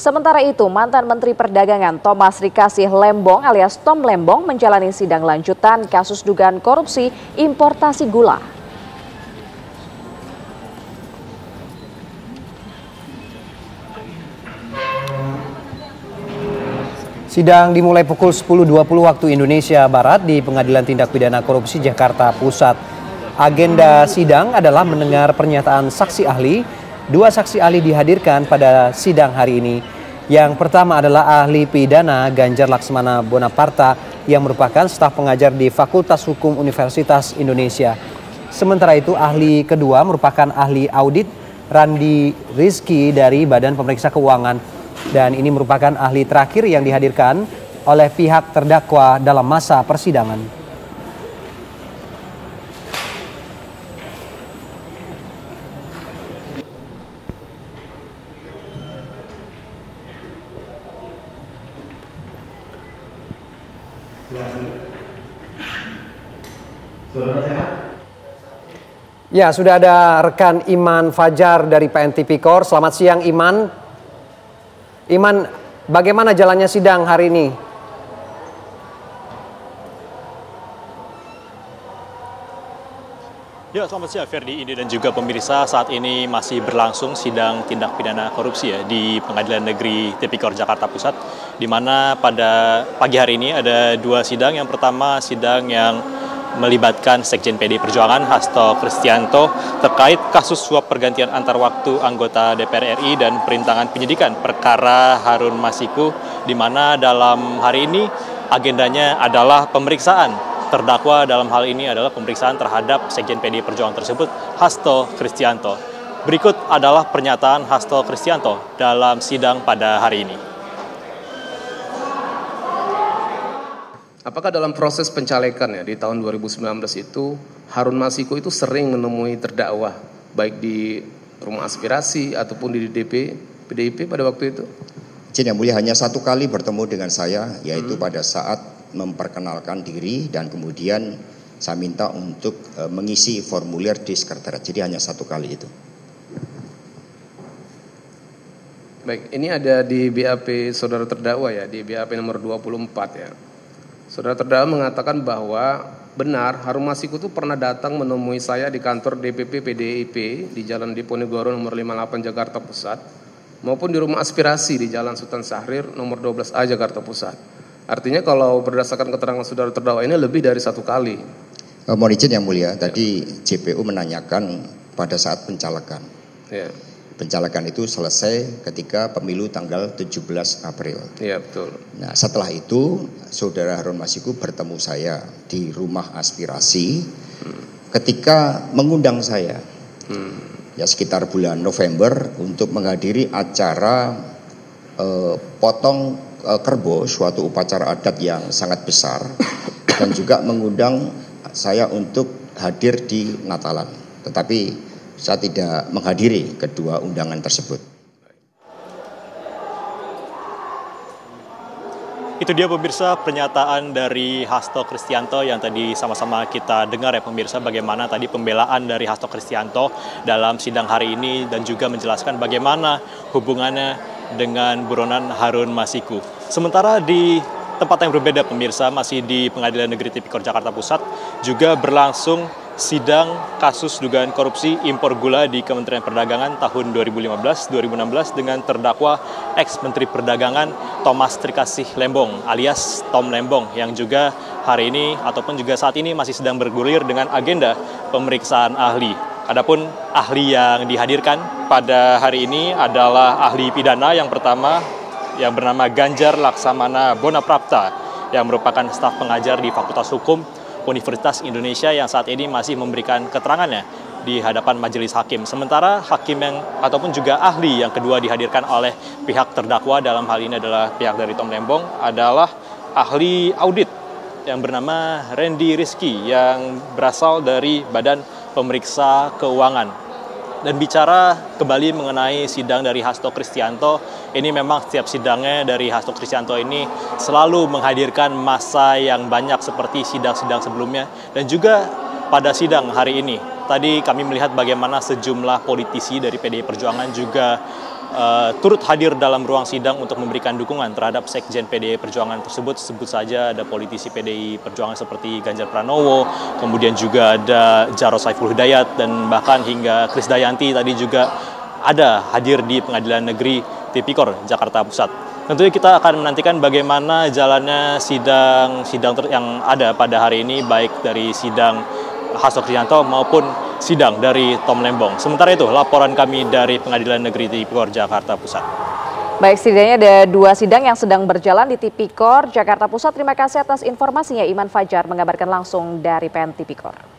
Sementara itu, mantan Menteri Perdagangan Thomas Rikasih Lembong alias Tom Lembong menjalani sidang lanjutan kasus dugaan korupsi importasi gula. Sidang dimulai pukul 10.20 waktu Indonesia Barat di Pengadilan Tindak Pidana Korupsi Jakarta Pusat. Agenda sidang adalah mendengar pernyataan saksi ahli. Dua saksi ahli dihadirkan pada sidang hari ini. Yang pertama adalah ahli pidana Ganjar Laksmana Bonaparta yang merupakan staf pengajar di Fakultas Hukum Universitas Indonesia. Sementara itu ahli kedua merupakan ahli audit Randi Rizky dari Badan Pemeriksa Keuangan. Dan ini merupakan ahli terakhir yang dihadirkan oleh pihak terdakwa dalam masa persidangan. Ya, sudah ada rekan Iman Fajar dari PN Tipikor. Selamat siang, Iman. Iman, bagaimana jalannya sidang hari ini? Ya, selamat siang Ferdi, ini dan juga pemirsa. Saat ini masih berlangsung sidang tindak pidana korupsi ya di Pengadilan Negeri Tipikor Jakarta Pusat, di mana pada pagi hari ini ada dua sidang. Yang pertama sidang yang melibatkan Sekjen PDI Perjuangan Hasto Kristianto terkait kasus suap pergantian antar waktu anggota DPR RI dan perintangan penyidikan perkara Harun Masiku, di mana dalam hari ini agendanya adalah pemeriksaan terdakwa. Dalam hal ini adalah pemeriksaan terhadap Sekjen PDI Perjuangan tersebut, Hasto Kristianto. Berikut adalah pernyataan Hasto Kristianto dalam sidang pada hari ini. Apakah dalam proses pencalekan ya di tahun 2019 itu Harun Masiku itu sering menemui terdakwa baik di rumah aspirasi ataupun di PDIP pada waktu itu? Izin Yang Mulia, hanya satu kali bertemu dengan saya, yaitu pada saat memperkenalkan diri dan kemudian saya minta untuk mengisi formulir di sekretariat. Jadi hanya satu kali itu. Baik, ini ada di BAP saudara terdakwa ya, di BAP nomor 24 ya. Saudara terdakwa mengatakan bahwa benar Harun Masiku itu pernah datang menemui saya di kantor DPP PDIP di Jalan Diponegoro nomor 58 Jakarta Pusat maupun di rumah aspirasi di Jalan Sultan Syahrir nomor 12A Jakarta Pusat. Artinya kalau berdasarkan keterangan saudara terdakwa ini lebih dari satu kali. Mohon izin Yang Mulia, tadi JPU menanyakan pada saat pencalekan. Ya. Pencalekan itu selesai ketika pemilu tanggal 17 April. Iya, betul. Nah, setelah itu saudara Harun Masiku bertemu saya di rumah aspirasi ketika mengundang saya. Ya, sekitar bulan November untuk menghadiri acara potong kerbau, suatu upacara adat yang sangat besar, dan juga mengundang saya untuk hadir di Natalan. Tetapi saya tidak menghadiri kedua undangan tersebut. Itu dia pemirsa pernyataan dari Hasto Kristianto yang tadi sama-sama kita dengar ya pemirsa, bagaimana tadi pembelaan dari Hasto Kristianto dalam sidang hari ini dan juga menjelaskan bagaimana hubungannya dengan buronan Harun Masiku. Sementara di tempat yang berbeda pemirsa, masih di Pengadilan Negeri Tipikor Jakarta Pusat juga berlangsung sidang kasus dugaan korupsi impor gula di Kementerian Perdagangan tahun 2015-2016 dengan terdakwa ex-Menteri Perdagangan Thomas Rikasih Lembong alias Tom Lembong yang juga hari ini ataupun juga saat ini masih sedang bergulir dengan agenda pemeriksaan ahli. Adapun ahli yang dihadirkan pada hari ini adalah ahli pidana yang pertama yang bernama Ganjar Laksmana Bonaparta yang merupakan staf pengajar di Fakultas Hukum Universitas Indonesia yang saat ini masih memberikan keterangannya di hadapan majelis hakim. Sementara hakim yang ataupun juga ahli yang kedua dihadirkan oleh pihak terdakwa dalam hal ini adalah pihak dari Tom Lembong adalah ahli audit yang bernama Randi Rizky yang berasal dari Badan Pemeriksa Keuangan. Dan bicara kembali mengenai sidang dari Hasto Kristianto, ini memang setiap sidangnya dari Hasto Kristianto ini selalu menghadirkan massa yang banyak seperti sidang-sidang sebelumnya. Dan juga pada sidang hari ini, tadi kami melihat bagaimana sejumlah politisi dari PDI Perjuangan juga turut hadir dalam ruang sidang untuk memberikan dukungan terhadap Sekjen PDI Perjuangan tersebut. Sebut saja ada politisi PDI Perjuangan seperti Ganjar Pranowo, kemudian juga ada Jarod Saiful Hidayat, dan bahkan hingga Krisdayanti tadi juga ada hadir di Pengadilan Negeri Tipikor Jakarta Pusat. Tentunya kita akan menantikan bagaimana jalannya sidang yang ada pada hari ini, baik dari sidang Hasto Kristianto maupun sidang dari Tom Lembong. Sementara itu, laporan kami dari Pengadilan Negeri Tipikor Jakarta Pusat. Baik, setidaknya ada 2 sidang yang sedang berjalan di Tipikor Jakarta Pusat. Terima kasih atas informasinya, Iman Fajar mengabarkan langsung dari PN Tipikor.